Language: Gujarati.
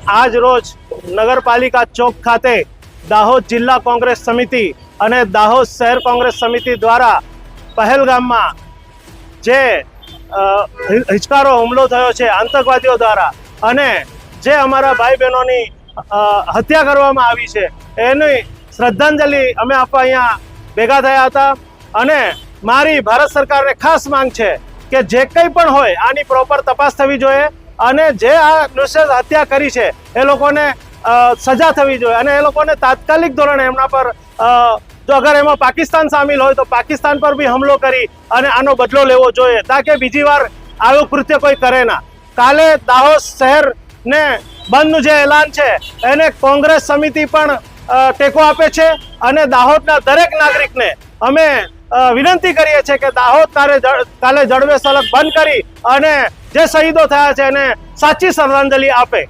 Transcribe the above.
આજ રોજ નગરપાલિકા ચોક ખાતે દાહોદ જિલ્લા કોંગ્રેસ સમિતિ અને દાહોદ શહેર કોંગ્રેસ સમિતિ દ્વારા પહેલગામમાં જે હિચકારો હુમલો થયો છે આતંકવાદીઓ દ્વારા અને જે અમારા ભાઈ બહેનોની હત્યા કરવામાં આવી છે એની શ્રદ્ધાંજલિ અમે આપવા અહીંયા ભેગા થયા હતા. અને મારી ભારત સરકારને ખાસ માંગ છે કે જે કંઈ પણ હોય આની પ્રોપર તપાસ થવી જોઈએ અને જે આ નૃશંસ હત્યા કરી છે એ લોકોને સજા થવી જોઈએ અને એ લોકોને તાત્કાલિક ધોરણે એમના પર જો અગર એમાં પાકિસ્તાન સામેલ હોય તો પાકિસ્તાન પર બી હુમલો કરી અને આનો બદલો લેવો જોઈએ તાકે બીજી વાર આવું કૃત્ય કોઈ કરે ના. કાલે દાહોદ શહેરને બંધનું જે એલાન છે એને કોંગ્રેસ સમિતિ પણ ટેકો આપે છે અને દાહોદના દરેક નાગરિકને અમે વિનંતી કરીએ છીએ કે દાહોદ કાલે જડબે સલગ બંધ કરી અને જે શહીદો થયા છે એને સાચી શ્રદ્ધાંજલિ આપે.